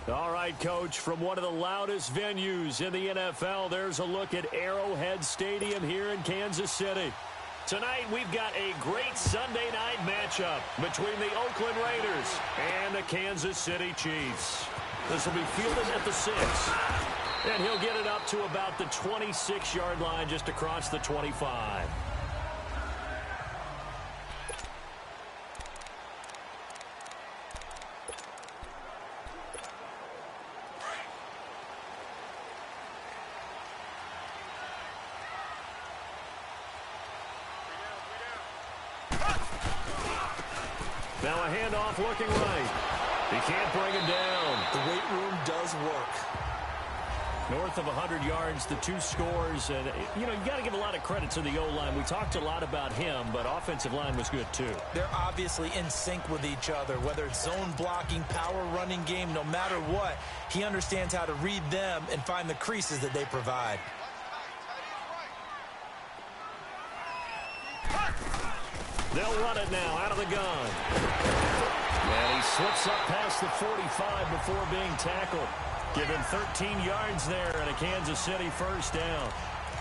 All right, Coach, from one of the loudest venues in the NFL, there's a look at Arrowhead Stadium here in Kansas City. Tonight, we've got a great Sunday night matchup between the Oakland Raiders and the Kansas City Chiefs. This will be fielded at the 6. And he'll get it up to about the 26-yard line just across the 25. Now a handoff looking right. He can't bring him down. The weight room does work. North of 100 yards, the 2 scores. And, you got to give a lot of credit to the O-line. We talked a lot about him, but offensive line was good too. They're obviously in sync with each other, whether it's zone blocking, power running game, no matter what. He understands how to read them and find the creases that they provide. They'll run it now out of the gun. And he slips up past the 45 before being tackled. Give him 13 yards there and a Kansas City first down.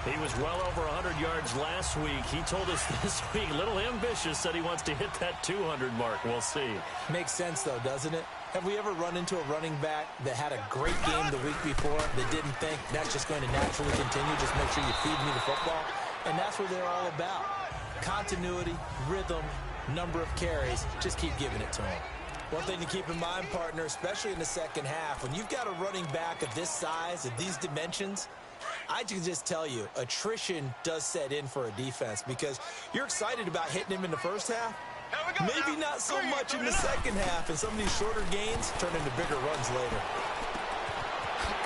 He was well over 100 yards last week. He told us this week, a little ambitious, that he wants to hit that 200 mark. We'll see. Makes sense, though, doesn't it? Have we ever run into a running back that had a great game the week before that didn't think that's just going to naturally continue? Just make sure you feed me the football. And that's what they're all about. Continuity, rhythm, number of carries. Just keep giving it to him. One thing to keep in mind, partner, especially in the second half, when you've got a running back of this size, of these dimensions, I can just tell you, attrition does set in for a defense because you're excited about hitting him in the first half. Maybe not so much in the second half, and some of these shorter gains turn into bigger runs later.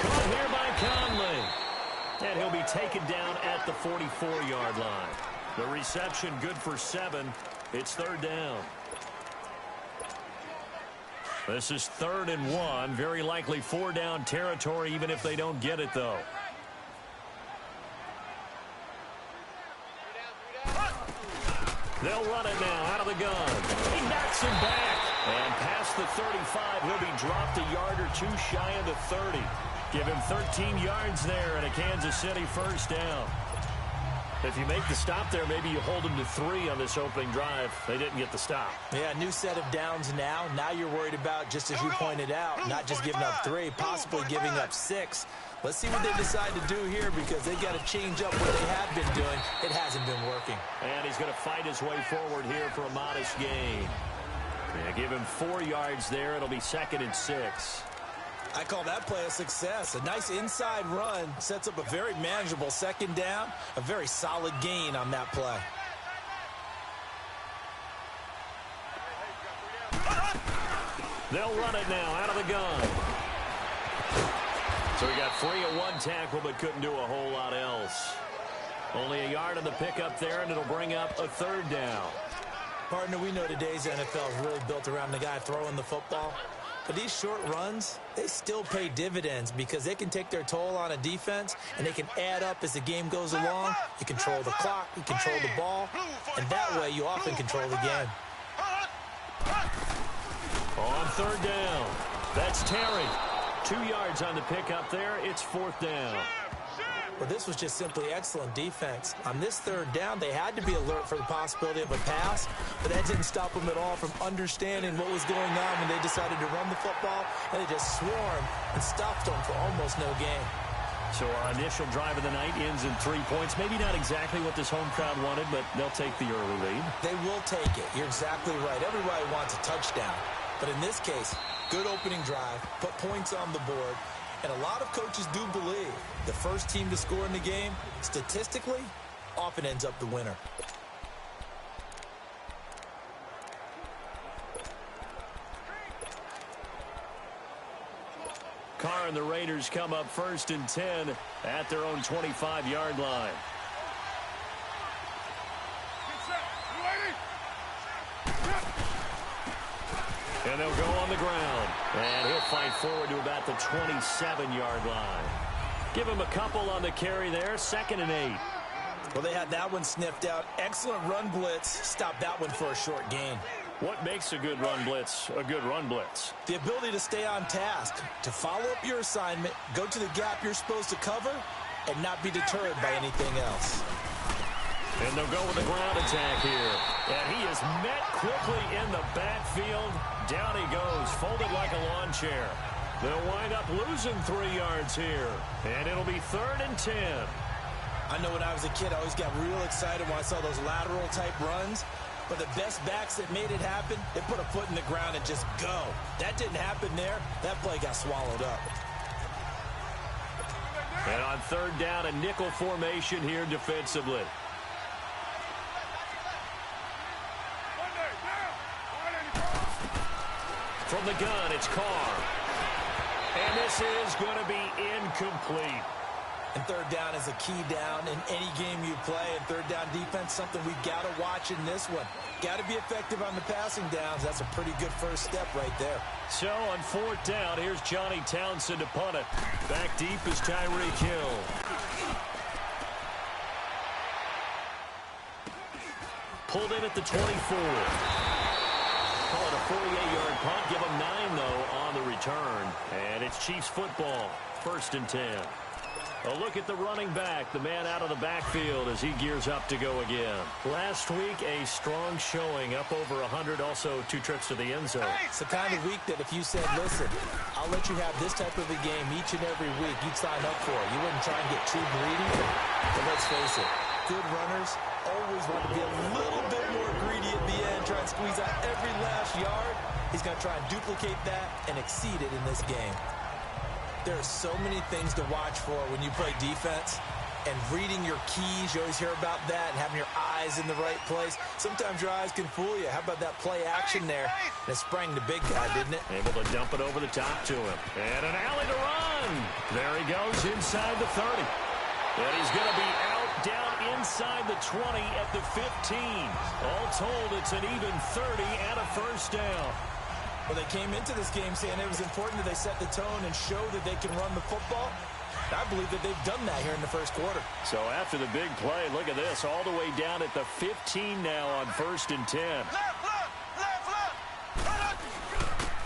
Caught here by Conley. And he'll be taken down at the 44-yard line. The reception good for 7. It's third down. This is 3rd and 1. Very likely 4-down territory, even if they don't get it, though. They'll run it now out of the gun. He knocks him back. And past the 35, he'll be dropped a yard or 2 shy of the 30. Give him 13 yards there and a Kansas City first down. If you make the stop there, maybe you hold them to 3 on this opening drive. They didn't get the stop. Yeah, new set of downs now. Now you're worried about, just as you pointed out, not just giving up 3, possibly giving up 6. Let's see what they decide to do here because they've got to change up what they have been doing. It hasn't been working. And he's going to fight his way forward here for a modest gain. Yeah, give him 4 yards there. It'll be 2nd and 6. I call that play a success. A nice inside run sets up a very manageable second down, a very solid gain on that play. They'll run it now out of the gun. So he got free at 1 tackle but couldn't do a whole lot else. Only a yard on the pickup there, and it'll bring up a 3rd down. Partner, we know today's NFL is really built around the guy throwing the football. But these short runs, they still pay dividends because they can take their toll on a defense and they can add up as the game goes along. You control the clock, you control the ball, and that way you often control the game. On 3rd down, that's Terry. 2 yards on the pickup there. It's 4th down. Well, this was just simply excellent defense. On this 3rd down, they had to be alert for the possibility of a pass, but that didn't stop them at all from understanding what was going on when they decided to run the football, and they just swarmed and stuffed them for almost no gain. So our initial drive of the night ends in 3 points. Maybe not exactly what this home crowd wanted, but they'll take the early lead. They will take it. You're exactly right. Everybody wants a touchdown. But in this case, good opening drive, put points on the board, and a lot of coaches do believe the first team to score in the game, statistically, often ends up the winner. Carr and the Raiders come up 1st and 10 at their own 25-yard line. And they'll go on the ground. And he'll fight forward to about the 27-yard line. Give him a couple on the carry there. 2nd and 8. Well, they had that one sniffed out. Excellent run blitz. Stop that one for a short gain. What makes a good run blitz a good run blitz? The ability to stay on task, to follow up your assignment, go to the gap you're supposed to cover, and not be deterred by anything else. And they'll go with the ground attack here. And he is met quickly in the backfield. Down he goes, folded like a lawn chair. They'll wind up losing 3 yards here. And it'll be 3rd and 10. I know when I was a kid, I always got real excited when I saw those lateral-type runs. But the best backs that made it happen, they put a foot in the ground and just go. That didn't happen there. That play got swallowed up. And on 3rd down, a nickel formation here defensively. From the gun, it's Carr. And this is going to be incomplete. And 3rd down is a key down in any game you play. And 3rd down defense, something we've got to watch in this one. Got to be effective on the passing downs. That's a pretty good first step right there. So on 4th down, here's Johnny Townsend to punt it. Back deep is Tyreek Hill. Pulled in at the 24. Call it a 48-yard punt. Give them 9, though, on the return. And it's Chiefs football. 1st and 10. A look at the running back, the man out of the backfield as he gears up to go again. Last week, a strong showing, up over 100, also 2 trips to the end zone. It's the kind of week that if you said, listen, I'll let you have this type of a game each and every week, you'd sign up for it. You wouldn't try and get too greedy. But let's face it, good runners always want to be a little bit more greedy at the end, try and squeeze out every last yard. He's going to try and duplicate that and exceed it in this game. There are so many things to watch for when you play defense. And reading your keys, you always hear about that, and having your eyes in the right place. Sometimes your eyes can fool you. How about that play action there? And it sprang the big guy, didn't it? Able to dump it over the top to him. And an alley to run. There he goes inside the 30. And he's going to be out down inside the 20 at the 15. All told, it's an even 30 and a first down. Well, they came into this game saying it was important that they set the tone and show that they can run the football. I believe that they've done that here in the first quarter. So after the big play, look at this, all the way down at the 15 now on 1st and 10.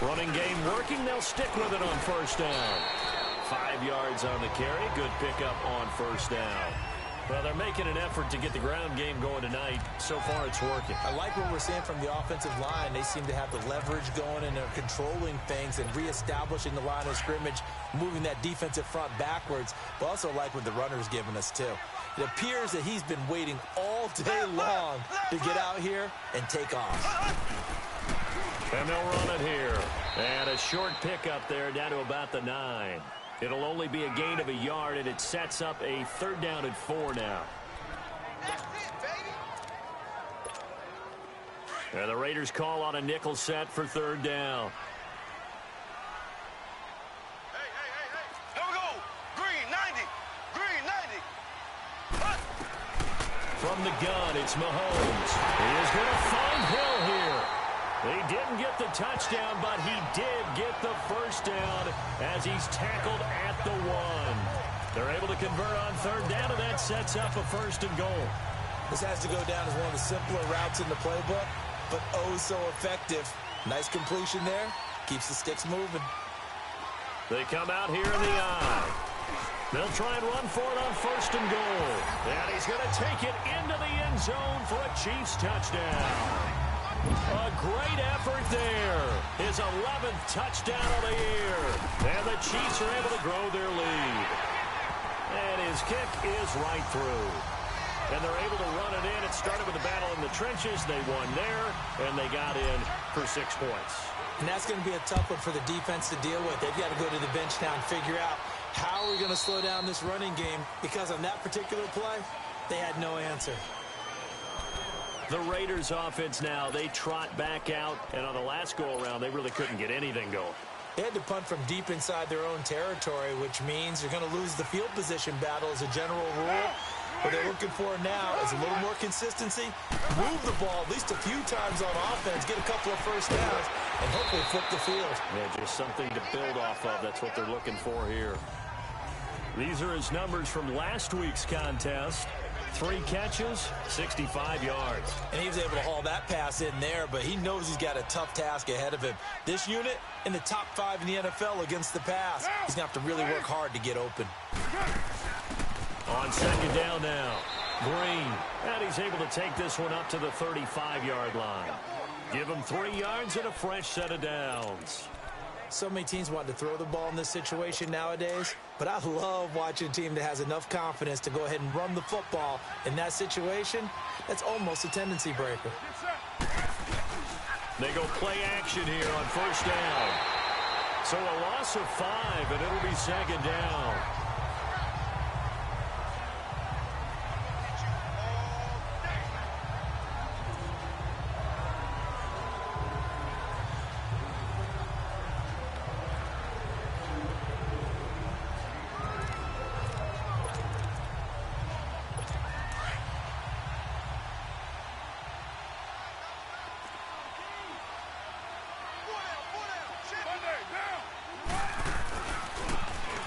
Running game working, they'll stick with it on 1st down. 5 yards on the carry, good pickup on 1st down. Well, they're making an effort to get the ground game going tonight. So far, it's working. I like what we're seeing from the offensive line. They seem to have the leverage going, and they're controlling things and reestablishing the line of scrimmage, moving that defensive front backwards. But also like what the runner's giving us, too. It appears that he's been waiting all day long to get out here and take off. And they'll run it here. And a short pickup there down to about the 9. It'll only be a gain of a yard, and it sets up a 3rd down and 4 now. That's it, baby. And the Raiders call on a nickel set for 3rd down. Hey. Here we go. Green 90. Green 90. Hut. From the gun, it's Mahomes. He is going to find Hill here. He didn't get the touchdown, but he did get the first down as he's tackled at the 1. They're able to convert on 3rd down, and that sets up a 1st and goal. This has to go down as one of the simpler routes in the playbook, but oh so effective. Nice completion there. Keeps the sticks moving. They come out here in the eye. They'll try and run for it on 1st and goal. And he's going to take it into the end zone for a Chiefs touchdown. A great effort there. His 11th touchdown of the year. And the Chiefs are able to grow their lead. And his kick is right through. And they're able to run it in. It started with a battle in the trenches. They won there, and they got in for 6 points. And that's going to be a tough one for the defense to deal with. They've got to go to the bench now and figure out how are we going to slow down this running game, because on that particular play, they had no answer. The Raiders offense now, they trot back out, and on the last go-around, they really couldn't get anything going. They had to punt from deep inside their own territory, which means they're going to lose the field position battle as a general rule. What they're looking for now is a little more consistency, move the ball at least a few times on offense, get a couple of first downs, and hopefully flip the field. Yeah, just something to build off of. That's what they're looking for here. These are his numbers from last week's contest. 3 catches, 65 yards. And he was able to haul that pass in there, but he knows he's got a tough task ahead of him. This unit in the top 5 in the NFL against the pass. He's going to have to really work hard to get open. On second down now, Green. And he's able to take this one up to the 35-yard line. Give him 3 yards and a fresh set of downs. So many teams want to throw the ball in this situation nowadays, but I love watching a team that has enough confidence to go ahead and run the football in that situation. That's almost a tendency breaker. They go play action here on first down. So a loss of 5, and it'll be second down.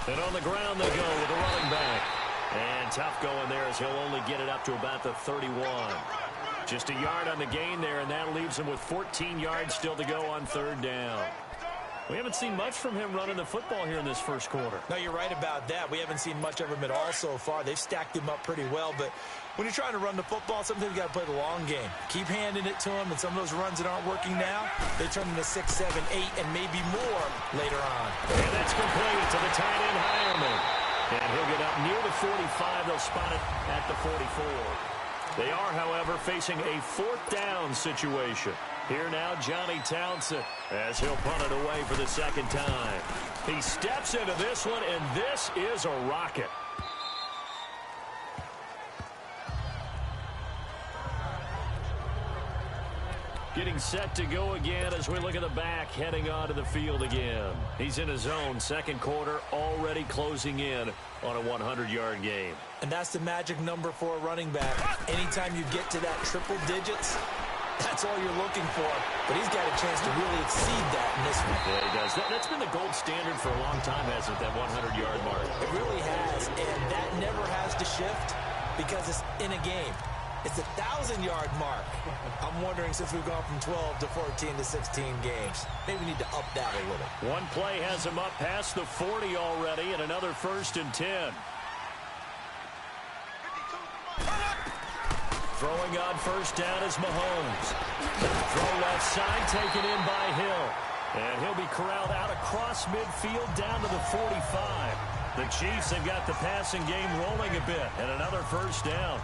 And on the ground they go with the running back. And tough going there as he'll only get it up to about the 31. Just a yard on the gain there, and that leaves him with 14 yards still to go on third down. We haven't seen much from him running the football here in this first quarter. No, you're right about that. We haven't seen much of him at all so far. They've stacked him up pretty well, but when you're trying to run the football, sometimes you got to play the long game. Keep handing it to him, and some of those runs that aren't working now, they turn into 6, 7, 8, and maybe more later on. And that's complete to the tight end, Hireman. And he'll get up near the 45. They'll spot it at the 44. They are, however, facing a 4th down situation. Here now, Johnny Townsend, as he'll punt it away for the second time. He steps into this one, and this is a rocket. Getting set to go again as we look at the back, heading onto the field again. He's in his own second quarter, already closing in on a 100-yard game. And that's the magic number for a running back. Anytime you get to that triple digits, that's all you're looking for. But he's got a chance to really exceed that in this one. Yeah, he does. That's been the gold standard for a long time, hasn't it, that 100-yard mark? It really has, and that never has to shift because it's in a game. It's a 1,000-yard mark. I'm wondering, since we've gone from 12 to 14 to 16 games, maybe we need to up that a little. One play has him up past the 40 already, and another 1st and 10. Throwing on first down is Mahomes. Throw left side, taken in by Hill. And he'll be corralled out across midfield down to the 45. The Chiefs have got the passing game rolling a bit, and another first down.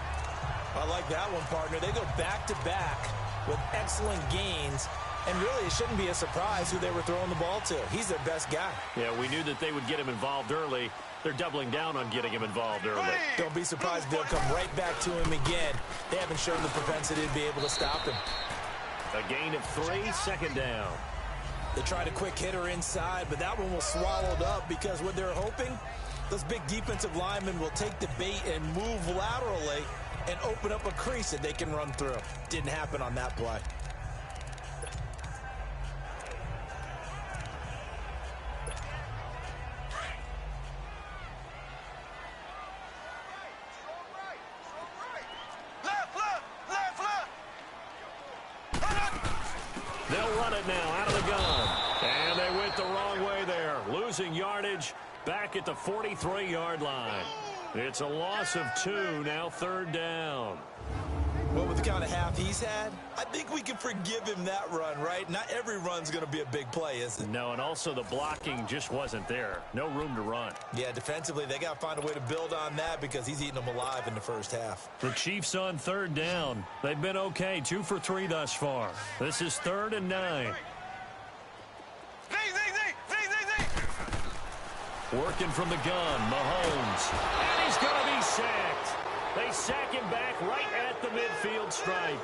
I like that one, partner. They go back-to-back with excellent gains, and really it shouldn't be a surprise who they were throwing the ball to. He's their best guy. Yeah, we knew that they would get him involved early. They're doubling down on getting him involved early. Don't be surprised if they'll come right back to him again. They haven't shown the propensity to be able to stop him. A gain of 3, second down. They tried a quick hitter inside, but that one was swallowed up because what they're hoping, those big defensive linemen will take the bait and move laterally and open up a crease that they can run through. Didn't happen on that play. They'll run it now out of the gun. And they went the wrong way there. Losing yardage back at the 43-yard line. It's a loss of 2, now third down. Well, with the kind of half he's had, I think we can forgive him that run, right? Not every run's going to be a big play, is it? No, and also the blocking just wasn't there. No room to run. Yeah, defensively, they got to find a way to build on that because he's eating them alive in the first half. The Chiefs on third down. They've been okay, 2 for 3 thus far. This is 3rd and 9. Working from the gun, Mahomes. And he's going to be sacked. They sack him back right at the midfield stripe.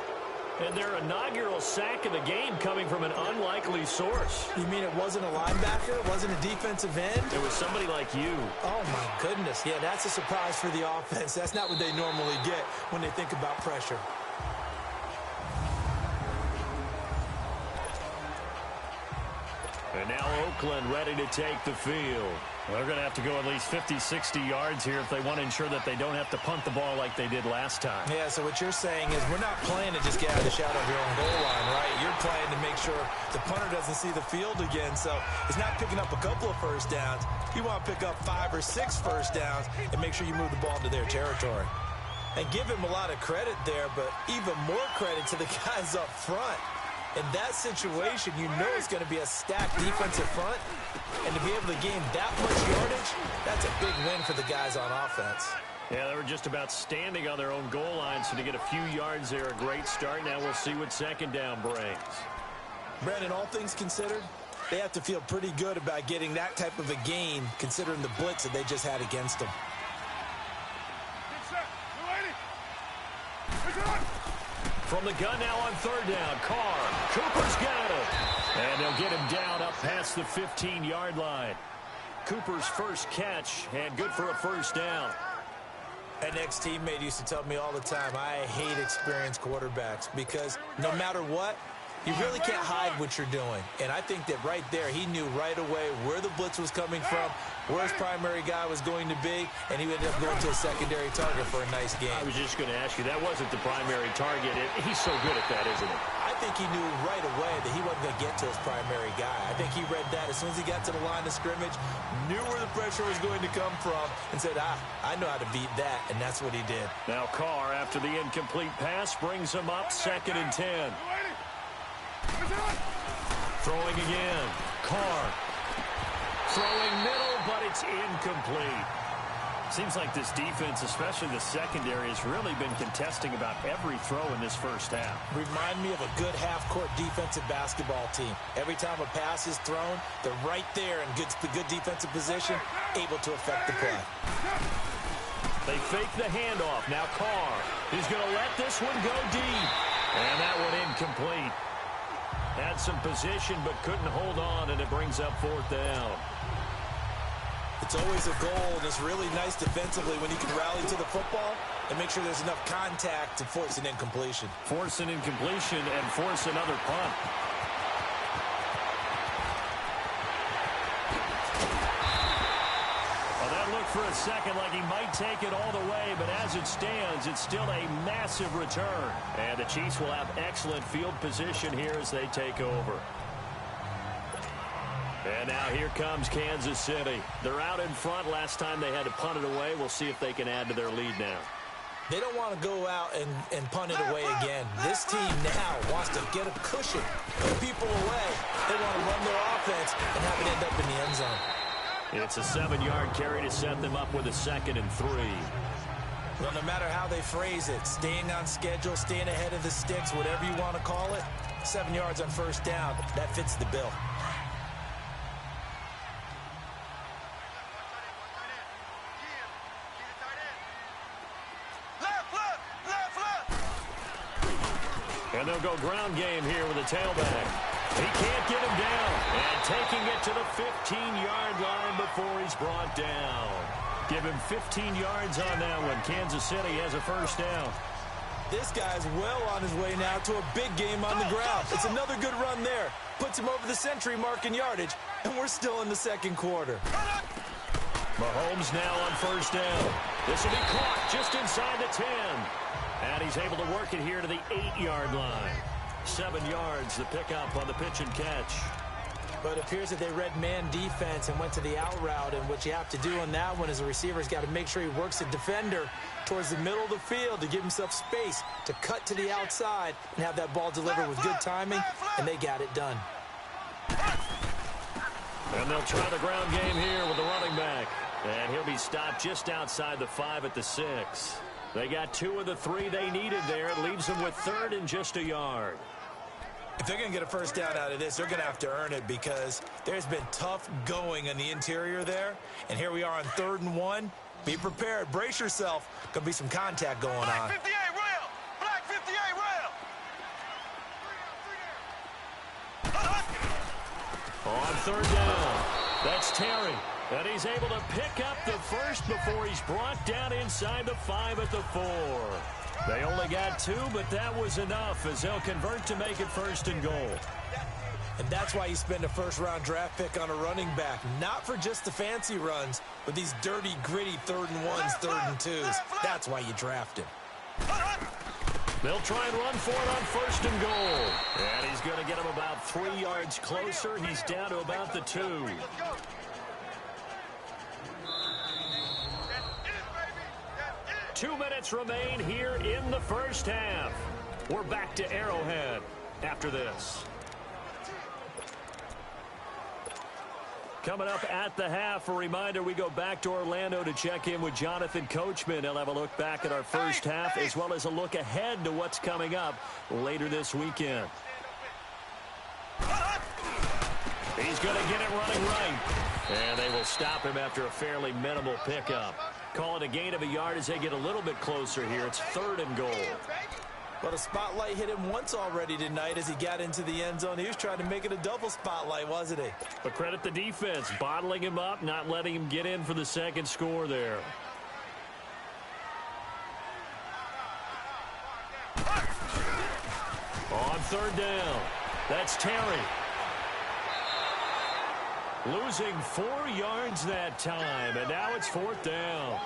And their inaugural sack of the game coming from an unlikely source. You mean it wasn't a linebacker? It wasn't a defensive end? It was somebody like you. Oh, my goodness. Yeah, that's a surprise for the offense. That's not what they normally get when they think about pressure. And now Oakland ready to take the field. Well, they're going to have to go at least 50, 60 yards here if they want to ensure that they don't have to punt the ball like they did last time. Yeah, so what you're saying is we're not playing to just get out of the shadow of your own goal line, right? You're playing to make sure the punter doesn't see the field again. So it's not picking up a couple of first downs. You want to pick up 5 or 6 first downs and make sure you move the ball into their territory. And give him a lot of credit there, but even more credit to the guys up front. In that situation, you know it's going to be a stacked defensive front. And to be able to gain that much yardage, that's a big win for the guys on offense. Yeah, they were just about standing on their own goal line, so to get a few yards there, a great start. Now we'll see what second down brings. Brandon, all things considered, they have to feel pretty good about getting that type of a gain, considering the blitz that they just had against them. From the gun now on third down, Carr. Cooper's got it. And they'll get him down up past the 15-yard line. Cooper's first catch, and good for a first down. An ex-teammate used to tell me all the time, I hate experienced quarterbacks because no matter what, you really can't hide what you're doing. And I think that right there, he knew right away where the blitz was coming from, where his primary guy was going to be, and he ended up going to a secondary target for a nice game. I was just going to ask you, that wasn't the primary target. He's so good at that, isn't he? I think he knew right away that he wasn't going to get to his primary guy. I think he read that as soon as he got to the line of scrimmage, knew where the pressure was going to come from, and said, I know how to beat that, and that's what he did. Now Carr, after the incomplete pass, brings him up 2nd and 10. Throwing again. Carr. Throwing middle, but it's incomplete. Seems like this defense, especially the secondary, has really been contesting about every throw in this first half. Remind me of a good half-court defensive basketball team. Every time a pass is thrown, they're right there in the good defensive position, able to affect the play. They fake the handoff. Now Carr is going to let this one go deep. And that one incomplete. Had some position but couldn't hold on, and it brings up 4th down. It's always a goal, and it's really nice defensively when you can rally to the football and make sure there's enough contact to force an incompletion. Force an incompletion and force another punt. For a second like he might take it all the way, but as it stands, it's still a massive return. And the Chiefs will have excellent field position here as they take over. And now here comes Kansas City. They're out in front. Last time they had to punt it away. We'll see if they can add to their lead now. They don't want to go out and punt it away again. This team now wants to get a cushion, put people away. They want to run their offense and have it end up in the end zone. It's a 7-yard carry to set them up with a 2nd and 3. Well, no matter how they phrase it, staying on schedule, staying ahead of the sticks, whatever you want to call it, 7 yards on first down, that fits the bill. And they'll go ground game here with a tailback. He can't get him down. And taking it to the 15-yard line before he's brought down. Give him 15 yards on that one. Kansas City has a first down. This guy's well on his way now to a big game on the ground. It's another good run there. Puts him over the century mark in yardage. And we're still in the second quarter. Mahomes now on first down. This will be caught just inside the 10. And he's able to work it here to the 8-yard line. 7 yards, the pickup on the pitch and catch. But it appears that they read man defense and went to the out route. And what you have to do on that one is the receiver's got to make sure he works the defender towards the middle of the field to give himself space to cut to the outside and have that ball delivered with good timing, and they got it done. And they'll try the ground game here with the running back. And he'll be stopped just outside the 5 at the 6. They got 2 of the 3 they needed there. It leaves them with 3rd and just a yard. If they're going to get a first down out of this, they're going to have to earn it because there's been tough going in the interior there. And here we are on 3rd and 1. Be prepared. Brace yourself. Going to be some contact going on. Black 58 rail. Black 58 rail. On 3rd down. That's Terry. And he's able to pick up the first before he's brought down inside the 5 at the 4. They only got 2, but that was enough as they'll convert to make it 1st and goal. And that's why you spend a first-round draft pick on a running back, not for just the fancy runs, but these dirty, gritty 3rd and 1s, 3rd and 2s. That's why you draft him. They'll try and run for it on 1st and goal. And he's going to get him about 3 yards closer. He's down to about the 2. 2 minutes remain here in the first half. We're back to Arrowhead after this. Coming up at the half, a reminder, we go back to Orlando to check in with Jonathan Coachman. He'll have a look back at our first half as well as a look ahead to what's coming up later this weekend. He's going to get it running right. And they will stop him after a fairly minimal pickup. Call it a gain of a yard as they get a little bit closer here. It's 3rd and goal. Well, the spotlight hit him once already tonight as he got into the end zone. He was trying to make it a double spotlight, wasn't he? But credit the defense, bottling him up, not letting him get in for the second score there. On 3rd down, that's Terry. Losing 4 yards that time, and now it's 4th down.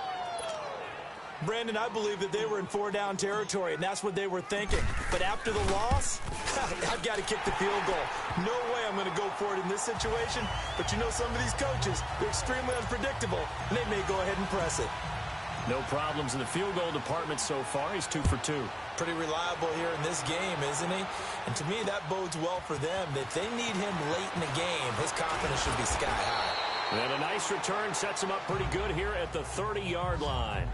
Brandon, I believe that they were in 4-down territory, and that's what they were thinking. But after the loss, I've got to kick the field goal. No way I'm going to go for it in this situation. But you know, some of these coaches, they're extremely unpredictable, and they may go ahead and press it. No problems in the field goal department so far. He's 2 for 2. Pretty reliable here in this game, isn't he? And to me, that bodes well for them. If they need him late in the game, his confidence should be sky high. And a nice return sets him up pretty good here at the 30-yard line.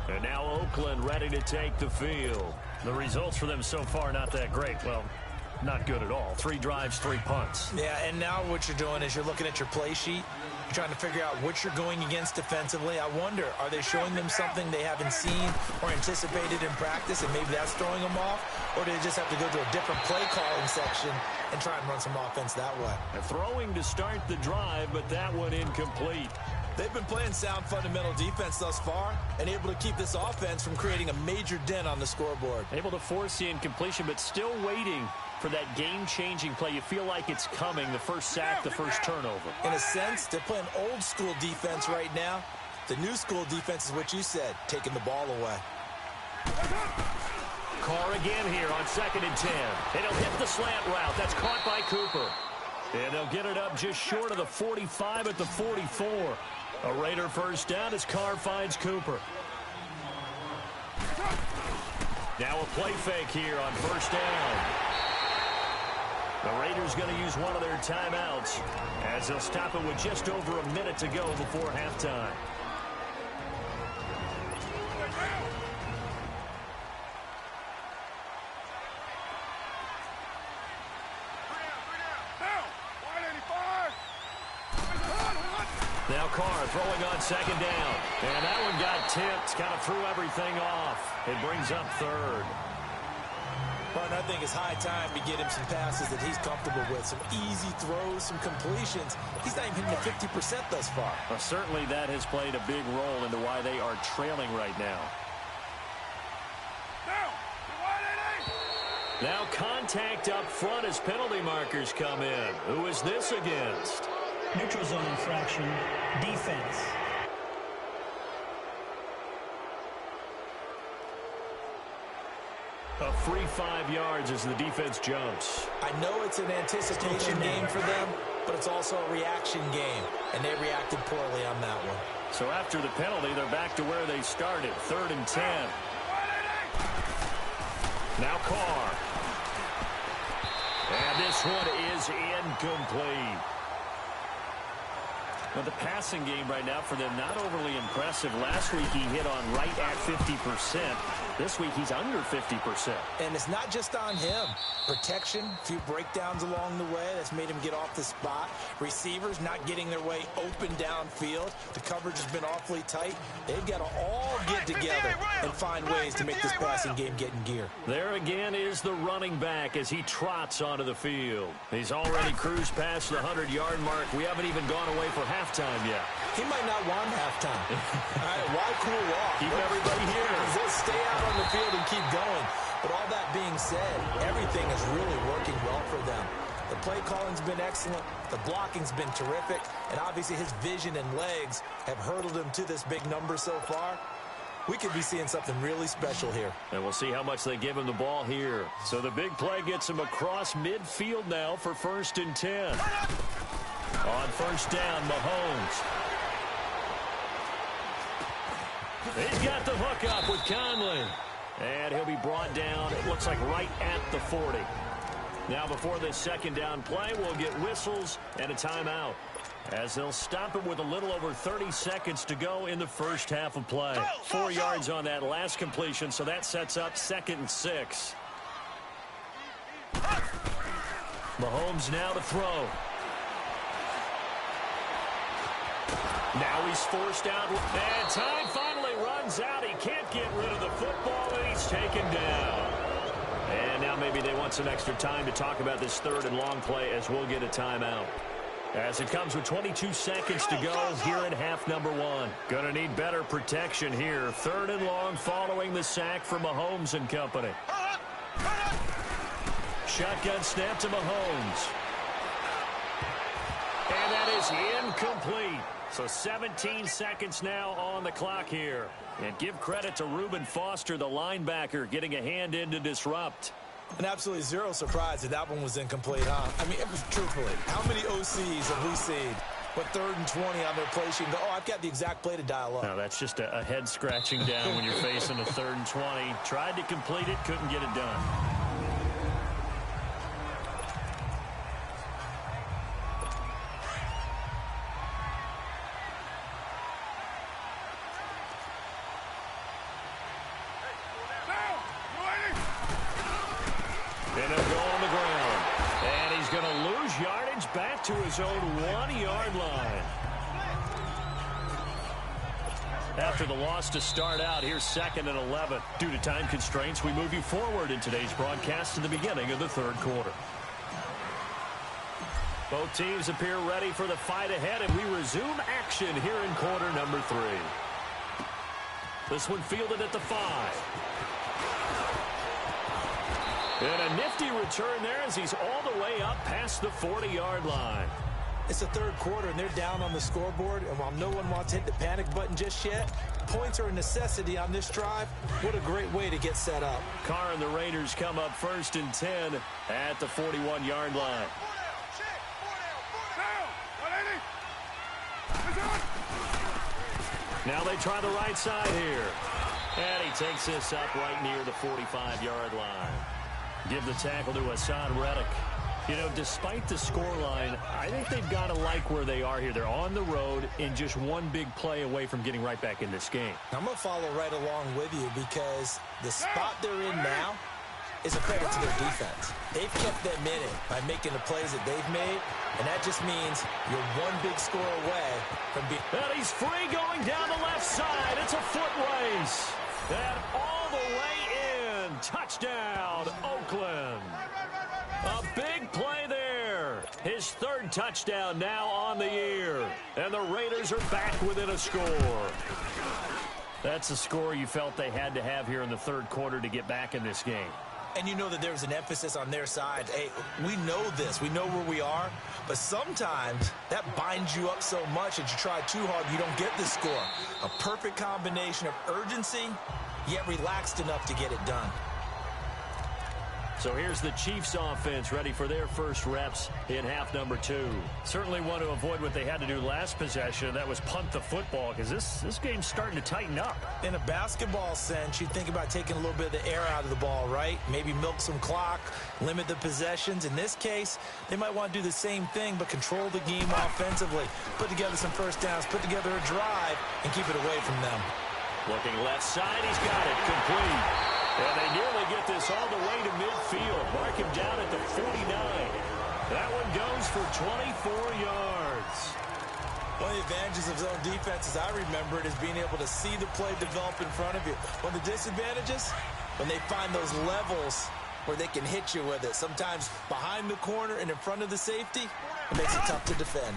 And now Oakland ready to take the field. The results for them so far not that great. Well, not good at all. 3 drives, 3 punts. Yeah, and now what you're doing is you're looking at your play sheet. You're trying to figure out what you're going against defensively. I wonder, are they showing them something they haven't seen or anticipated in practice, and maybe that's throwing them off? Or do they just have to go to a different play calling section and try and run some offense that way? They're throwing to start the drive, but that one incomplete. They've been playing sound fundamental defense thus far and able to keep this offense from creating a major dent on the scoreboard. Able to force the incompletion, but still waiting for that game-changing play. You feel like it's coming, the first sack, the first turnover. In a sense, they're playing old-school defense right now. The new-school defense is what you said, taking the ball away. Carr again here on 2nd and 10. And he'll hit the slant route. That's caught by Cooper. And they'll get it up just short of the 45 at the 44. A Raider first down as Carr finds Cooper. Now a play fake here on 1st down. The Raiders going to use one of their timeouts as they'll stop it with just over a minute to go before halftime. Now Carr throwing on 2nd down. And that one got tipped, kind of threw everything off. It brings up 3rd. But I think it's high time to get him some passes that he's comfortable with. Some easy throws, some completions. He's not even hitting the 50% thus far. Well, certainly that has played a big role into why they are trailing right now. Now contact up front as penalty markers come in. Who is this against? Neutral zone infraction, defense. A free 5 yards as the defense jumps. I know it's an anticipation game for them, but it's also a reaction game, and they reacted poorly on that one. So after the penalty, they're back to where they started, 3rd and 10. Now Carr. And this one is incomplete. Well, the passing game right now for them, not overly impressive. Last week he hit on right at 50%. This week he's under 50%. And it's not just on him. Protection, a few breakdowns along the way. That's made him get off the spot. Receivers not getting their way open downfield. The coverage has been awfully tight. They've got to all get together and find ways to make this passing game get in gear. There again is the running back as he trots onto the field. He's already cruised past the 100-yard mark. We haven't even gone away for halftime yet. He might not want halftime. All right, why cool off? Keep everybody here. Just stay out on the field and keep going. But all that being said, everything is really working well for them. The play calling's been excellent. The blocking's been terrific. And obviously his vision and legs have hurdled him to this big number so far. We could be seeing something really special here. And we'll see how much they give him the ball here. So the big play gets him across midfield now for 1st and 10. On 1st down, Mahomes. He's got the hook up with Conley. And he'll be brought down, it looks like right at the 40. Now before this 2nd down play, we'll get whistles and a timeout, as they'll stop it with a little over 30 seconds to go in the first half of play. 4 yards on that last completion, so that sets up 2nd and 6. Mahomes now to throw. Now he's forced out, and time finally runs out. He can't get rid of the football, and he's taken down. And now maybe they want some extra time to talk about this 3rd and long play, as we'll get a timeout. As it comes with 22 seconds to go here in half number 1. Gonna need better protection here. 3rd and long following the sack from Mahomes and company. Shotgun snap to Mahomes. And that is incomplete. So 17 seconds now on the clock here. And give credit to Reuben Foster, the linebacker, getting a hand in to disrupt. And absolutely zero surprise that one was incomplete, huh? I mean, it was truthfully. How many OCs have we seen with 3rd and 20 on their play sheet and go, oh, I've got the exact play to dial up? No, that's just a head scratching down when you're facing a 3rd and 20. Tried to complete it, couldn't get it done. And he'll go on the ground. And he's going to lose yardage back to his own 1-yard line. After the loss to start out, here's 2nd and 11. Due to time constraints, we move you forward in today's broadcast to the beginning of the 3rd quarter. Both teams appear ready for the fight ahead, and we resume action here in quarter number 3. This one fielded at the 5. And a nifty return there as he's all the way up past the 40-yard line. It's the 3rd quarter, and they're down on the scoreboard. And while no one wants to hit the panic button just yet, points are a necessity on this drive. What a great way to get set up. Carr and the Raiders come up 1st and 10 at the 41-yard line. Now they try the right side here. And he takes this up right near the 45-yard line. Give the tackle to Hassan Reddick. You know, despite the scoreline, I think they've got to like where they are here. They're on the road and just one big play away from getting right back in this game. I'm going to follow right along with you because the spot they're in now is a credit to their defense. They've kept them in it by making the plays that they've made, and that just means you're one big score away from being... And he's free going down the left side. It's a foot race. And all the way in. Touchdown, Oakland. A big play there. His 3rd touchdown now on the year. And the Raiders are back within a score. That's a score you felt they had to have here in the 3rd quarter to get back in this game. And you know that there's an emphasis on their side. Hey, we know this. We know where we are. But sometimes that binds you up so much that you try too hard, you don't get the score. A perfect combination of urgency, yet relaxed enough to get it done. So here's the Chiefs offense ready for their first reps in half number 2. Certainly want to avoid what they had to do last possession. That was punt the football because this game's starting to tighten up. In a basketball sense, you think about taking a little bit of the air out of the ball, right? Maybe milk some clock, limit the possessions. In this case, they might want to do the same thing but control the game offensively. Put together some first downs, put together a drive, and keep it away from them. Looking left side, he's got it complete. And they nearly get this all the way to midfield. Mark him down at the 49. That one goes for 24 yards. One of the advantages of zone defense, as I remember it, is being able to see the play develop in front of you. One of the disadvantages, when they find those levels where they can hit you with it. Sometimes behind the corner and in front of the safety, it makes it tough to defend.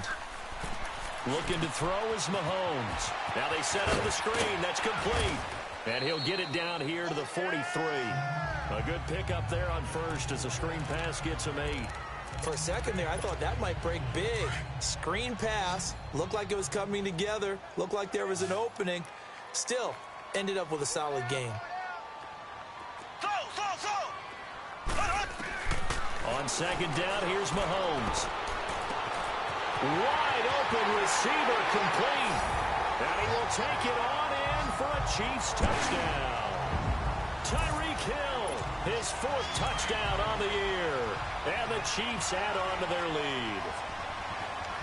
Looking to throw is Mahomes. Now they set up the screen. That's complete. And he'll get it down here to the 43. A good pickup there on first as the screen pass gets him 8. For a second there, I thought that might break big. Screen pass. Looked like it was coming together. Looked like there was an opening. Still, ended up with a solid game. On second down, here's Mahomes. Wide open receiver complete. And he will take it on in for a Chiefs touchdown. Tyreek Hill, his 4th touchdown on the year. And the Chiefs add on to their lead.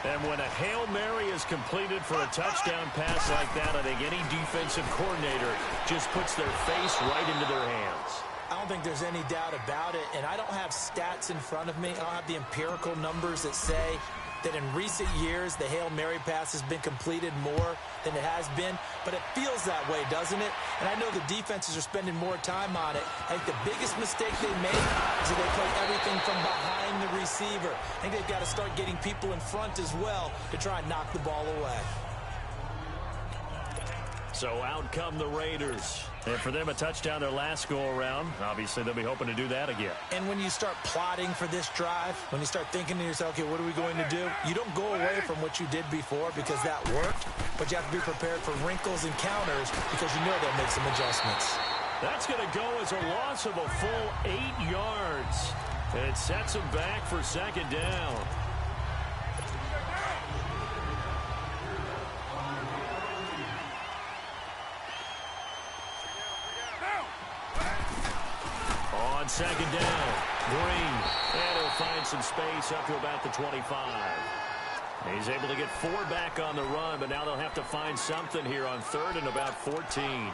And when a Hail Mary is completed for a touchdown pass like that, I think any defensive coordinator just puts their face right into their hands. I don't think there's any doubt about it, and I don't have stats in front of me. I don't have the empirical numbers that say that in recent years the Hail Mary pass has been completed more than it has been, but it feels that way, doesn't it? And I know the defenses are spending more time on it. I think the biggest mistake they make is that they play everything from behind the receiver. I think they've got to start getting people in front as well to try and knock the ball away. So out come the Raiders. And for them, a touchdown their last go-around. Obviously, they'll be hoping to do that again. And when you start plotting for this drive, when you start thinking to yourself, okay, what are we going to do? You don't go away from what you did before because that worked, but you have to be prepared for wrinkles and counters because you know they'll make some adjustments. That's going to go as a loss of a full 8 yards. And it sets them back for second down. On second down, Green, and he'll find some space up to about the 25. He's able to get 4 back on the run, but now they'll have to find something here on 3rd and about 14.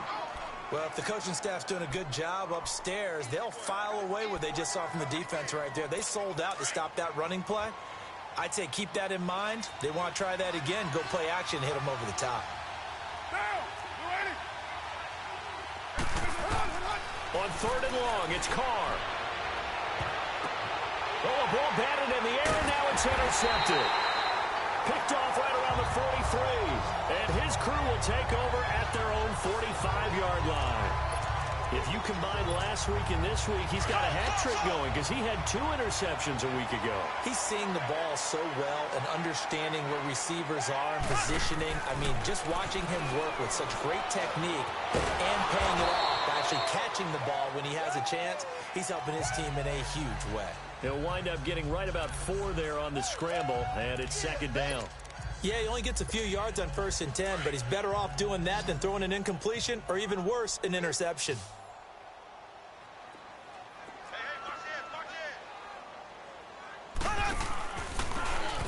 Well, if the coaching staff's doing a good job upstairs, they'll file away what they just saw from the defense right there. They sold out to stop that running play. I'd say keep that in mind. They want to try that again, go play action, hit them over the top. On 3rd and long, it's Carr. Oh, a ball batted in the air, and now it's intercepted. Picked off right around the 43. And his crew will take over at their own 45-yard line. If you combine last week and this week, he's got a hat trick going because he had 2 interceptions a week ago. He's seeing the ball so well and understanding where receivers are and positioning. I mean, just watching him work with such great technique and paying it off, actually catching the ball when he has a chance, he's helping his team in a huge way. He'll wind up getting right about 4 there on the scramble, and it's second down. Yeah, he only gets a few yards on 1st and 10, but he's better off doing that than throwing an incompletion or even worse, an interception.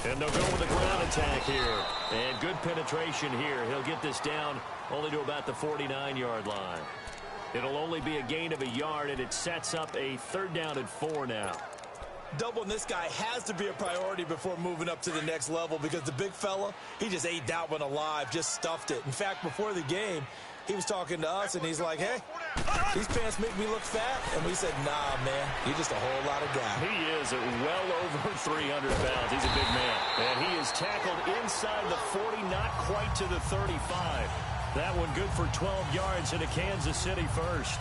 And they'll go with a ground attack here. And good penetration here. He'll get this down only to about the 49-yard line. It'll only be a gain of a yard, and it sets up a 3rd down and 4 now. Doubling this guy has to be a priority before moving up to the next level because the big fella, he just ate that one alive, just stuffed it. In fact, before the game, he was talking to us, and he's like, hey, these pants make me look fat. And we said, nah, man, you're just a whole lot of guy. He is at well over 300 pounds. He's a big man. And he is tackled inside the 40, not quite to the 35. That one good for 12 yards into Kansas City first.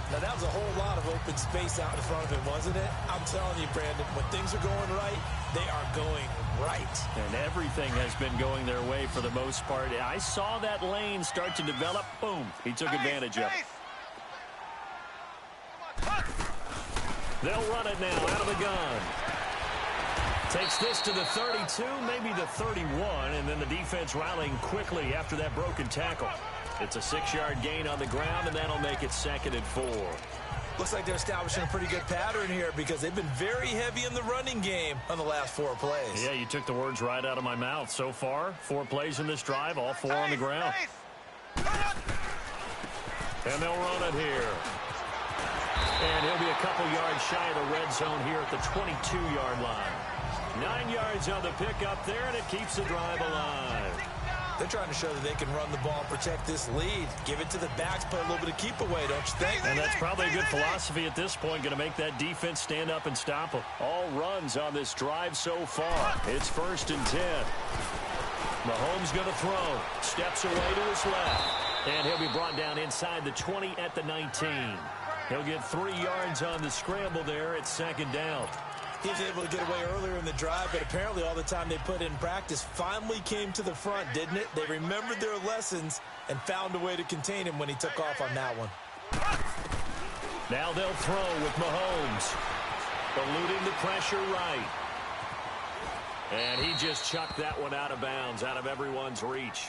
Now, that was a whole lot of open space out in front of him, wasn't it? I'm telling you, Brandon, when things are going right, they are going right. And everything has been going their way for the most part. I saw that lane start to develop. Boom. He took advantage of it. They'll run it now out of the gun. Takes this to the 32, maybe the 31, and then the defense rallying quickly after that broken tackle. It's a 6-yard gain on the ground, and that'll make it 2nd and 4. Looks like they're establishing a pretty good pattern here because they've been very heavy in the running game on the last 4 plays. Yeah, you took the words right out of my mouth. So far, 4 plays in this drive, all 4 on the ground. And they'll run it here. And he'll be a couple yards shy of the red zone here at the 22-yard line. 9 yards on the pickup there, and it keeps the drive alive. They're trying to show that they can run the ball and protect this lead. Give it to the backs, play a little bit of keep away, don't you think? And that's probably a good philosophy at this point, going to make that defense stand up and stop them. All runs on this drive so far. It's 1st and 10. Mahomes going to throw. Steps away to his left. And he'll be brought down inside the 20 at the 19. He'll get 3 yards on the scramble there at second down. He was able to get away earlier in the drive, but apparently all the time they put in practice finally came to the front, didn't it? They remembered their lessons and found a way to contain him when he took off on that one. Now they'll throw with Mahomes. Eluding the pressure right. And he just chucked that one out of bounds, out of everyone's reach.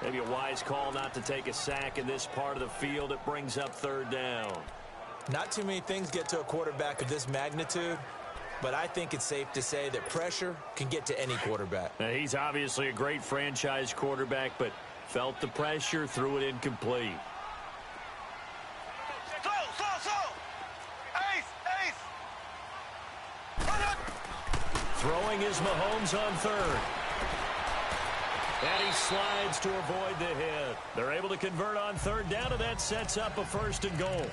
Maybe a wise call not to take a sack in this part of the field. It brings up third down. Not too many things get to a quarterback of this magnitude, but I think it's safe to say that pressure can get to any quarterback. Now, he's obviously a great franchise quarterback, but felt the pressure, threw it incomplete. Throwing is Mahomes on third. And he slides to avoid the hit. They're able to convert on third down, and that sets up a 1st and goal.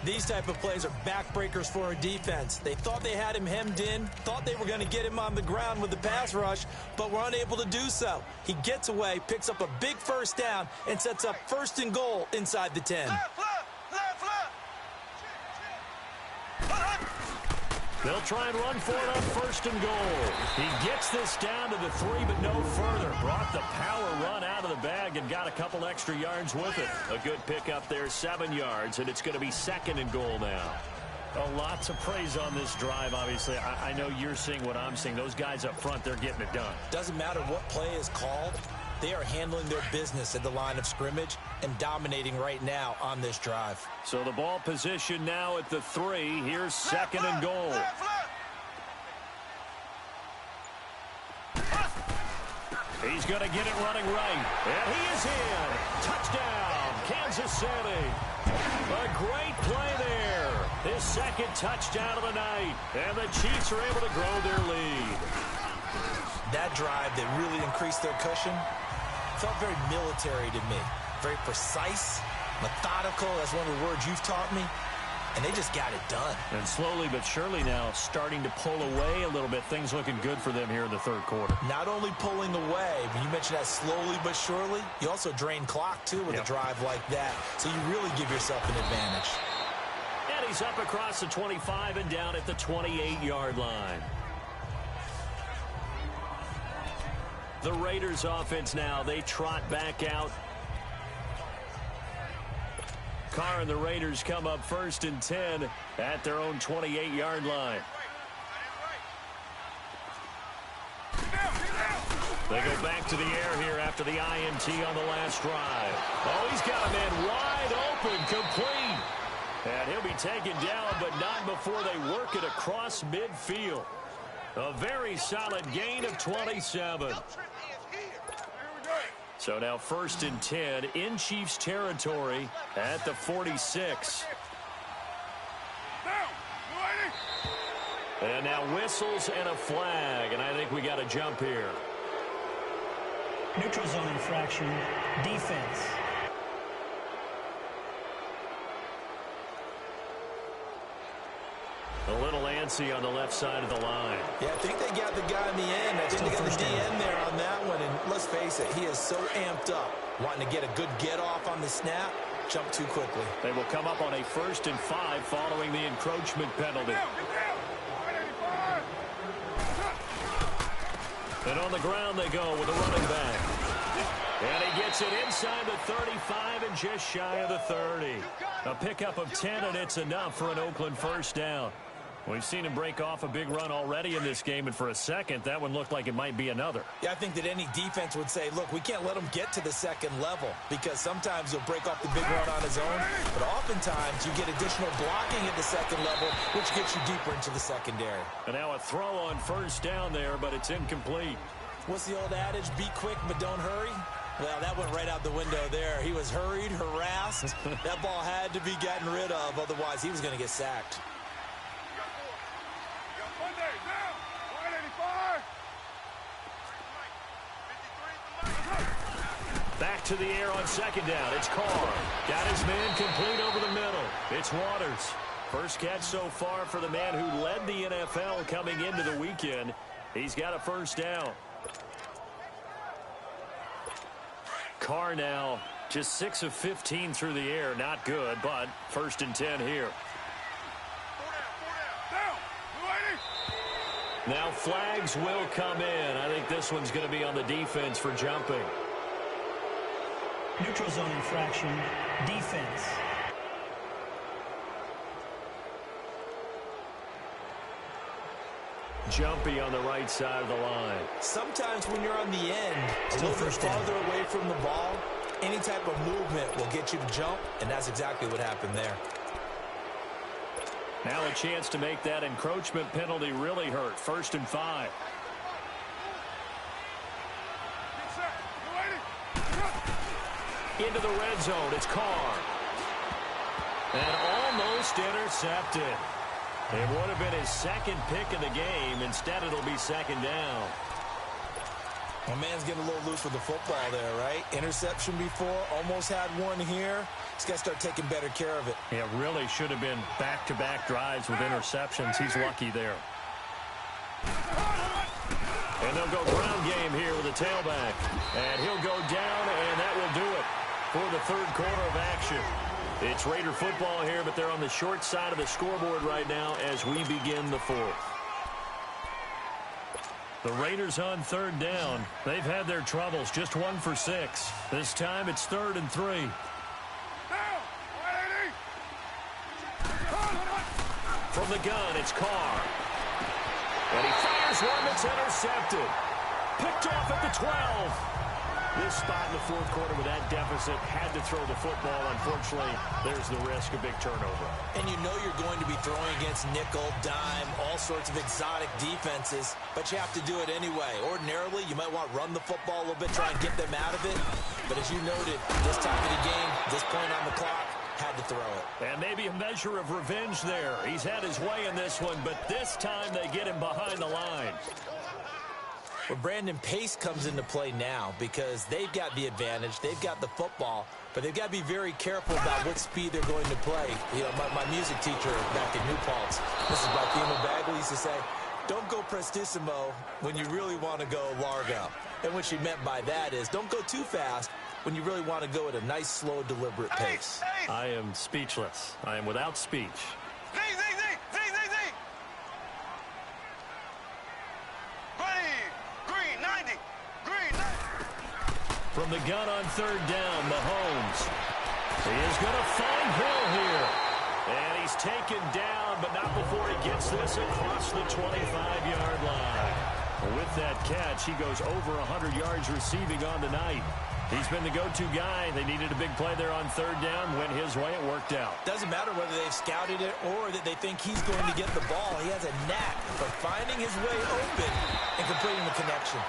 These type of plays are backbreakers for a defense. They thought they had him hemmed in, thought they were going to get him on the ground with the pass rush, but were unable to do so. He gets away, picks up a big 1st down, and sets up 1st and goal inside the 10. They'll try and run for it on 1st and goal. He gets this down to the 3, but no further. Brought the power run out of the bag and got a couple extra yards with it. A good pickup there, 7 yards, and it's going to be 2nd and goal now. Lots of praise on this drive, obviously. I know you're seeing what I'm seeing. Those guys up front, they're getting it done. Doesn't matter what play is called. They are handling their business at the line of scrimmage and dominating right now on this drive. So the ball position now at the 3. Here's 2nd and goal. He's going to get it running right. And he is in. Touchdown, Kansas City. A great play there. His 2nd touchdown of the night. And the Chiefs are able to grow their lead. That drive that really increased their cushion felt very military to me. Very precise, methodical. That's one of the words you've taught me. And they just got it done. And slowly but surely now starting to pull away a little bit. Things looking good for them here in the 3rd quarter. Not only pulling away, but you mentioned that slowly but surely. You also drain clock, too, with a drive like that. So you really give yourself an advantage. And he's up across the 25 and down at the 28-yard line. The Raiders offense now, they trot back out. Carr and the Raiders come up 1st and 10 at their own 28-yard line. They go back to the air here after the INT on the last drive. Oh, he's got a man wide open, complete. And he'll be taken down, but not before they work it across midfield. A very solid gain of 27. So now 1st and 10 in Chiefs territory at the 46. And now whistles and a flag, and I think we got a jump here. Neutral zone infraction, defense. A little antsy on the left side of the line. Yeah, I think they got the guy in the end. I think they got the DN there on that one. And let's face it, he is so amped up, wanting to get a good get-off on the snap, jump too quickly. They will come up on a 1st and 5 following the encroachment penalty. And on the ground they go with a running back. And he gets it inside the 35 and just shy of the 30. A pickup of 10, and it's enough for an Oakland 1st down. We've seen him break off a big run already in this game, and for a second, that one looked like it might be another. Yeah, I think that any defense would say, look, we can't let him get to the 2nd level, because sometimes he'll break off the big run on his own, but oftentimes you get additional blocking at the 2nd level, which gets you deeper into the secondary. And now a throw on 1st down there, but it's incomplete. What's the old adage? Be quick, but don't hurry. Well, that went right out the window there. He was hurried, harassed. That ball had to be gotten rid of, otherwise he was going to get sacked. Back to the air on 2nd down. It's Carr. Got his man complete over the middle. It's Waters. First catch so far for the man who led the NFL coming into the weekend. He's got a 1st down. Carr now Just 6 of 15 through the air. Not good, but 1st and 10 here. Now flags will come in. I think this one's going to be on the defense for jumping. Neutral zone infraction, defense. Jumpy on the right side of the line. Sometimes when you're on the end, a little bit farther away from the ball, any type of movement will get you to jump, and that's exactly what happened there. Now a chance to make that encroachment penalty really hurt. 1st and 5. Into the red zone. It's Carr. And almost intercepted. It would have been his 2nd pick of the game. Instead, it'll be 2nd down. My man's getting a little loose with the football there, right? Interception before, almost had one here. He's got to start taking better care of it. It really should have been back-to-back drives with interceptions. He's lucky there. And they'll go ground game here with a tailback. And he'll go down, and that will do it for the 3rd quarter of action. It's Raider football here, but they're on the short side of the scoreboard right now as we begin the 4th. The Raiders on 3rd down. They've had their troubles, just 1 for 6. This time it's 3rd and 3. From the gun, it's Carr. And he fires one that's intercepted. Picked off at the 12. This spot in the 4th quarter with that deficit, had to throw the football. Unfortunately, there's the risk of big turnover. And you know you're going to be throwing against nickel, dime, all sorts of exotic defenses, but you have to do it anyway. Ordinarily, you might want to run the football a little bit, try and get them out of it. But as you noted, this time of the game, this point on the clock, had to throw it. And maybe a measure of revenge there. He's had his way in this one, but this time they get him behind the line. Well, Brandon, pace comes into play now because they've got the advantage. They've got the football, but they've got to be very careful about what speed they're going to play. You know, my music teacher back in New Paltz, Mrs. Bathema Bagley, used to say, don't go prestissimo when you really want to go largo. And what she meant by that is don't go too fast when you really want to go at a nice, slow, deliberate pace. I am speechless. I am without speech. From the gun on 3rd down, Mahomes. He is going to find Hill here. And he's taken down, but not before he gets this across the 25-yard line. With that catch, he goes over 100 yards receiving on the night. He's been the go-to guy. They needed a big play there on 3rd down. Went his way. It worked out. Doesn't matter whether they've scouted it or that they think he's going to get the ball. He has a knack for finding his way open and completing the connection.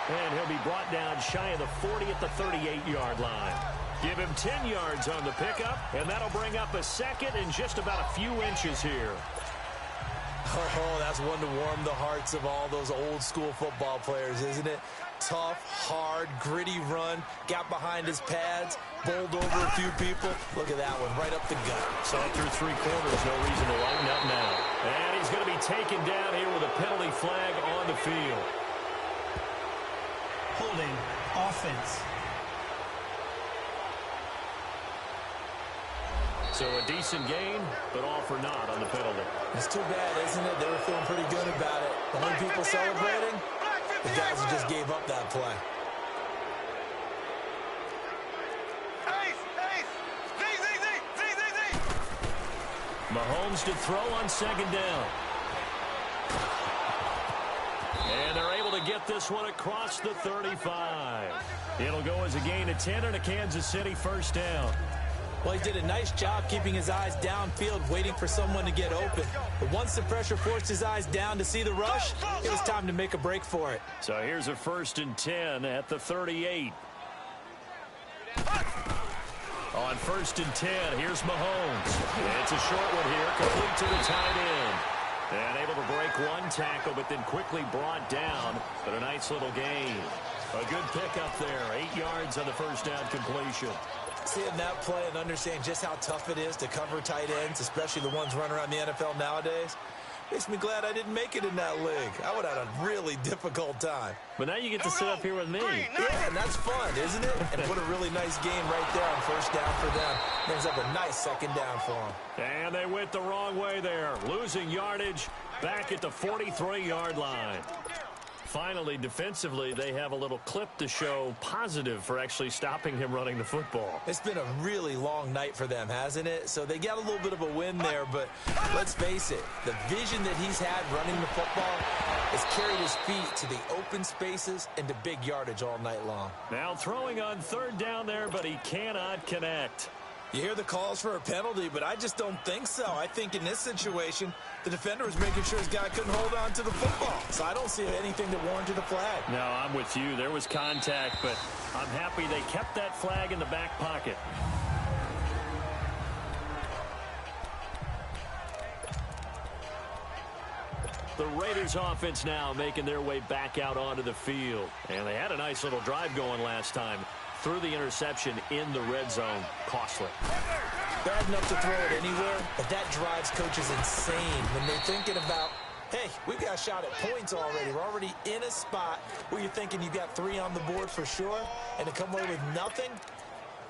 And he'll be brought down shy of the 40 at the 38-yard line. Give him 10 yards on the pickup, and that'll bring up a 2nd and just about a few inches here. Oh, that's one to warm the hearts of all those old-school football players, isn't it? Tough, hard, gritty run, got behind his pads, bowled over a few people. Look at that one, right up the gut. So through 3 quarters, no reason to lighten up now. And he's going to be taken down here with a penalty flag on the field. Holding offense. So a decent gain, but all for naught on the penalty. It's too bad, isn't it? They were feeling pretty good about it. The only people celebrating, the guys who just gave up that play. Mahomes to throw on 2nd down. And they're able to get this one across the 35. It'll go as a gain of 10 and a Kansas City 1st down. Well, he did a nice job keeping his eyes downfield, waiting for someone to get open. But once the pressure forced his eyes down to see the rush, it was time to make a break for it. So here's a 1st and 10 at the 38. On 1st and 10, here's Mahomes. It's a short one here, complete to the tight end. And able to break one tackle, but then quickly brought down. But a nice little gain. A good pickup there, 8 yards on the 1st down completion. Seeing that play and understanding just how tough it is to cover tight ends, especially the ones running around the NFL nowadays, Makes me glad I didn't make it in that league. I would have had a really difficult time. But now you get to sit up here with me. Yeah, and that's fun, isn't it? And put a really nice game right there on first down for them. Brings up a nice second down for them. And they went the wrong way there. Losing yardage back at the 43-yard line. Finally, defensively, they have a little clip to show positive for actually stopping him running the football. It's been a really long night for them, hasn't it? So they got a little bit of a win there, but let's face it, the vision that he's had running the football has carried his feet to the open spaces and to big yardage all night long. Now throwing on third down there, but he cannot connect. You hear the calls for a penalty, but I just don't think so. I think in this situation, the defender was making sure his guy couldn't hold on to the football. So I don't see anything that warranted a flag. No, I'm with you. There was contact, but I'm happy they kept that flag in the back pocket. The Raiders offense now making their way back out onto the field. And they had a nice little drive going last time. Threw the interception in the red zone. Costly. Bad enough to throw it anywhere, but that drives coaches insane when they're thinking about, hey, we've got a shot at points already. We're already in a spot where you're thinking you've got 3 on the board for sure, and to come away with nothing,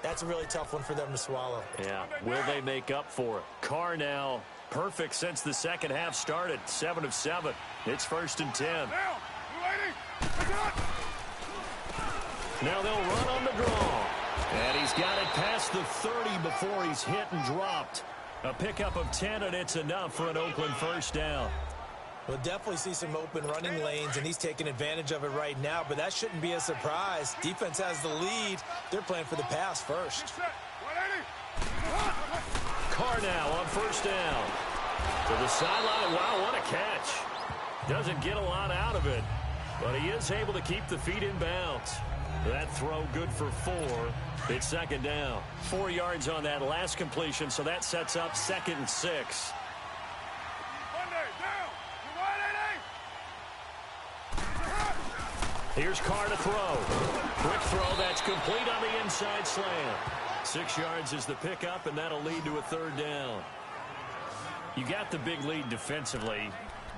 that's a really tough one for them to swallow. Yeah, will they make up for it? Carr now perfect since the second half started. 7 of 7. It's 1st and 10. Now they'll run on the draw. And he's got it past the 30 before he's hit and dropped. A pickup of 10, and it's enough for an Oakland first down. We'll definitely see some open running lanes, and he's taking advantage of it right now, but that shouldn't be a surprise. Defense has the lead. They're playing for the pass first. Carr now on first down. To the sideline. Wow, what a catch. Doesn't get a lot out of it, but he is able to keep the feet in bounds. That throw good for 4. It's second down. 4 yards on that last completion, so that sets up 2nd and 6. Here's Carr to throw. Quick throw that's complete on the inside slant. 6 yards is the pickup, and that'll lead to a 3rd down. You got the big lead defensively.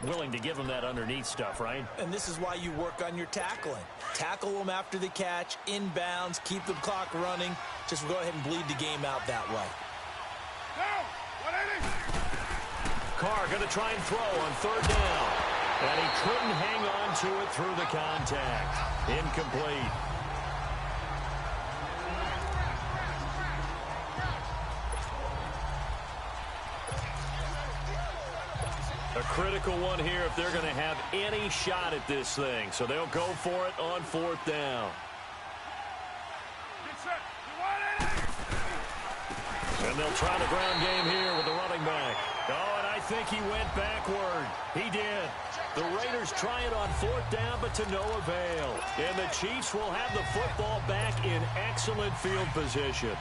Willing to give them that underneath stuff, right? And this is why you work on your tackling. Tackle them after the catch, inbounds, keep the clock running. Just go ahead and bleed the game out that way. Carr going to try and throw on 3rd down. And he couldn't hang on to it through the contact. Incomplete. A critical one here if they're going to have any shot at this thing. So they'll go for it on 4th down. And they'll try the ground game here with the running back. Oh, and I think he went backward. He did. The Raiders try it on 4th down, but to no avail. And the Chiefs will have the football back in excellent field position.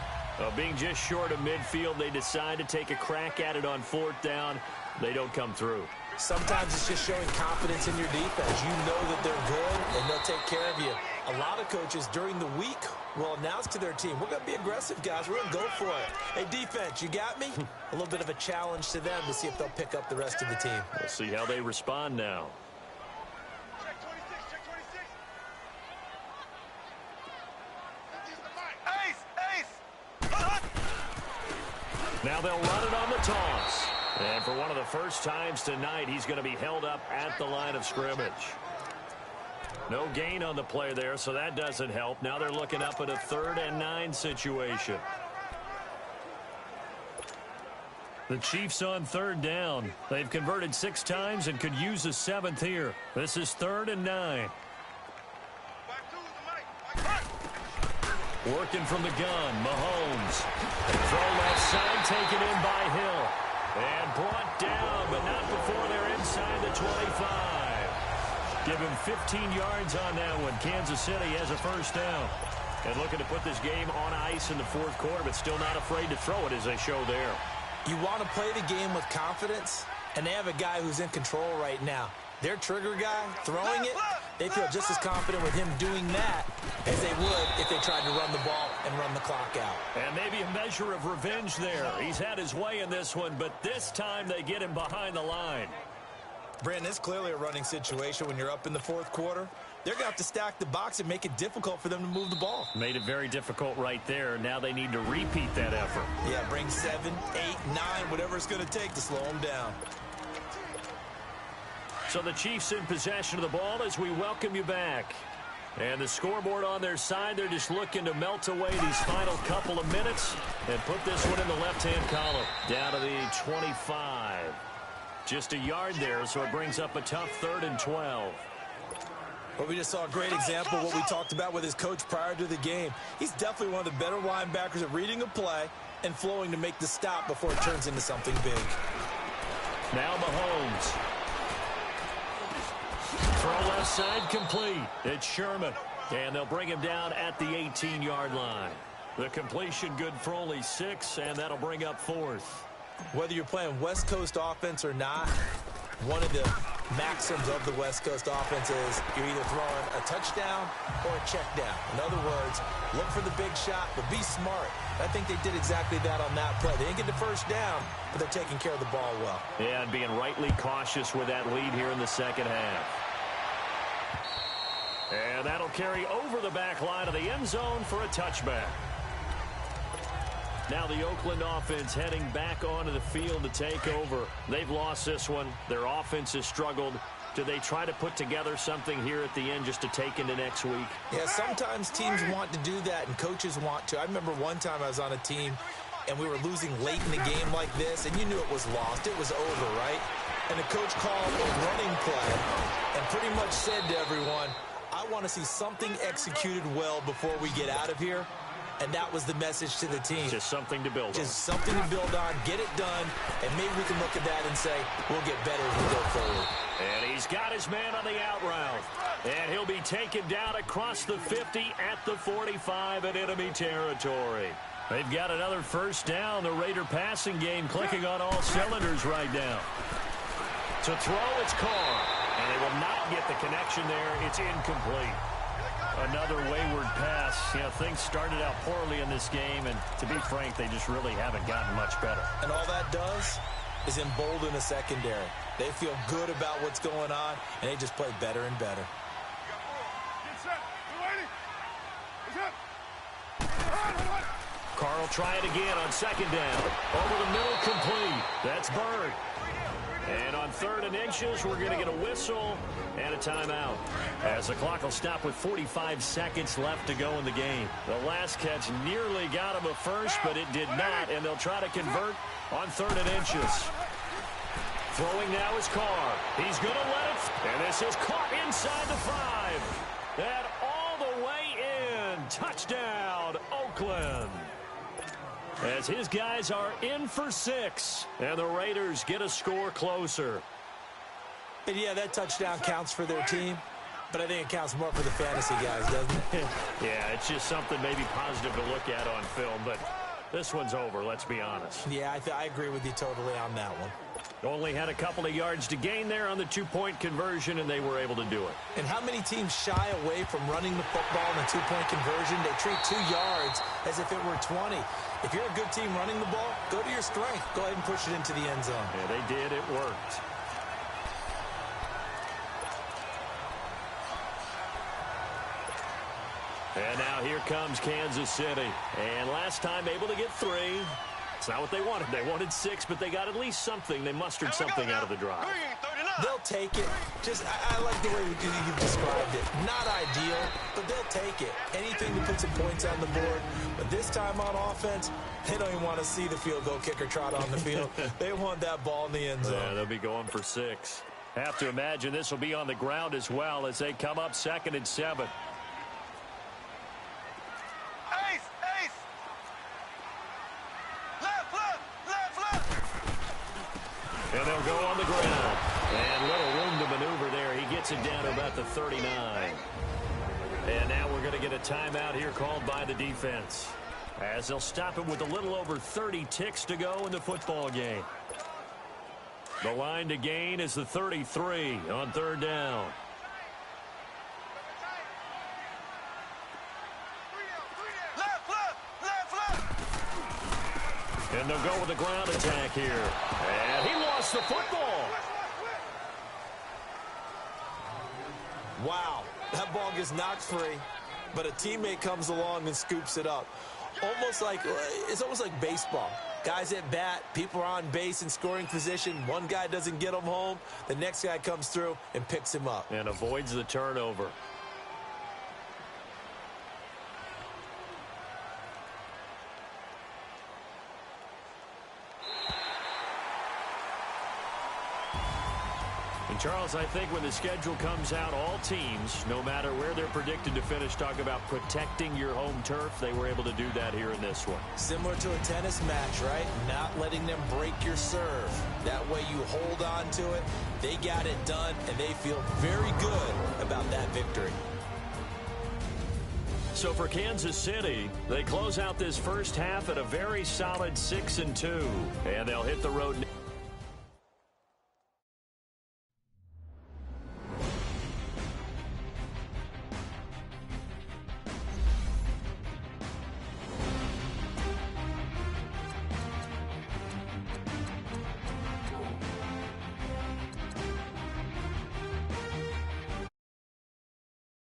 Being just short of midfield, they decide to take a crack at it on 4th down. They don't come through. Sometimes it's just showing confidence in your defense. You know that they're good, and they'll take care of you. A lot of coaches during the week will announce to their team, we're going to be aggressive, guys. We're going to go for it. Hey, defense, you got me? A little bit of a challenge to them to see if they'll pick up the rest of the team. We'll see how they respond now. Check 26, check 26. Ace! Now they'll run it on the toss. And for one of the first times tonight, he's going to be held up at the line of scrimmage. No gain on the play there, so that doesn't help. Now they're looking up at a 3rd and 9 situation. The Chiefs on 3rd down. They've converted 6 times and could use a 7th here. This is 3rd and 9. Working from the gun, Mahomes. Throw left side, taken in by Hill. And brought down, but not before they're inside the 25. Give him 15 yards on that one. Kansas City has a first down. And looking to put this game on ice in the 4th quarter, but still not afraid to throw it as they show there. You want to play the game with confidence, and they have a guy who's in control right now. Their trigger guy, throwing it, they feel just as confident with him doing that as they would if they tried to run the ball and run the clock out. And maybe a measure of revenge there. He's had his way in this one, but this time they get him behind the line. Brandon, it's clearly a running situation when you're up in the fourth quarter. They're going to have to stack the box and make it difficult for them to move the ball. Made it very difficult right there. Now they need to repeat that effort. Yeah, bring 7, 8, 9, whatever it's going to take to slow them down. So the Chiefs in possession of the ball as we welcome you back. And the scoreboard on their side, they're just looking to melt away these final couple of minutes and put this one in the left-hand column. Down to the 25. Just a yard there, so it brings up a tough 3rd and 12. Well, we just saw a great example of what we talked about with his coach prior to the game. He's definitely one of the better linebackers at reading a play and flowing to make the stop before it turns into something big. Now Mahomes. Throw left side complete. It's Sherman. And they'll bring him down at the 18-yard line. The completion good for only 6, and that'll bring up 4th. Whether you're playing West Coast offense or not, one of the maxims of the West Coast offense is you're either throwing a touchdown or a check down. In other words, look for the big shot, but be smart. I think they did exactly that on that play. They didn't get the first down, but they're taking care of the ball well. Yeah, and being rightly cautious with that lead here in the second half. And that'll carry over the back line of the end zone for a touchback. Now the Oakland offense heading back onto the field to take over. They've lost this one. Their offense has struggled. Do they try to put together something here at the end just to take into next week? Yeah, sometimes teams want to do that and coaches want to. I remember one time I was on a team and we were losing late in the game like this, and you knew it was lost. It was over, right? And the coach called a running play and pretty much said to everyone, I want to see something executed well before we get out of here. And that was the message to the team. Just something to build on. Just something to build on, get it done, and maybe we can look at that and say, we'll get better as we go forward. And he's got his man on the out route. And he'll be taken down across the 50 at the 45 in enemy territory. They've got another first down. The Raider passing game clicking on all cylinders right now. To throw, it's Carr. And they will not get the connection there. It's incomplete. Another wayward pass. You know, things started out poorly in this game, and to be frank, they just really haven't gotten much better. And all that does is embolden the secondary. They feel good about what's going on, and they just play better and better. Carr will try it again on second down. Over the middle, complete. That's Bird. And on 3rd and inches, we're going to get a whistle and a timeout, as the clock will stop with 45 seconds left to go in the game. The last catch nearly got him a first, but it did not, and they'll try to convert on 3rd and inches. Throwing now is Carr. He's going to let it, and this is caught inside the 5. And all the way in. Touchdown, Oakland. As his guys are in for 6, and the Raiders get a score closer. And yeah, that touchdown counts for their team, but I think it counts more for the fantasy guys, doesn't it? Yeah, it's just something maybe positive to look at on film, but this one's over, let's be honest. Yeah, I agree with you totally on that one. Only had a couple of yards to gain there on the 2-point conversion, and they were able to do it. And how many teams shy away from running the football in a 2-point conversion? They treat 2 yards as if it were 20. If you're a good team running the ball, go to your strength. Go ahead and push it into the end zone. Yeah, they did. It worked. And now here comes Kansas City. And last time able to get 3. It's not what they wanted. They wanted 6, but they got at least something. They mustered something out of the drive. They'll take it. I like the way you've described it. Not ideal, but they'll take it. Anything to put some points on the board. But this time on offense, they don't even want to see the field goal kicker trot on the field. They want that ball in the end zone. Yeah, they'll be going for 6. Have to imagine this will be on the ground as well as they come up 2nd and 7. And they'll go on the ground. And little room to maneuver there. He gets it down to about the 39. And now we're going to get a timeout here called by the defense, as they'll stop it with a little over 30 ticks to go in the football game. The line to gain is the 33 on 3rd down. And they'll go with the ground attack here. And he lost the football. Wow, that ball gets knocked free, but a teammate comes along and scoops it up. It's almost like baseball. Guys at bat, people are on base in scoring position. One guy doesn't get him home. The next guy comes through and picks him up. And avoids the turnover. And Charles, I think when the schedule comes out, all teams, no matter where they're predicted to finish, talk about protecting your home turf. They were able to do that here in this one. Similar to a tennis match, right? Not letting them break your serve. That way you hold on to it. They got it done, and they feel very good about that victory. So for Kansas City, they close out this first half at a very solid 6-2. And they'll hit the road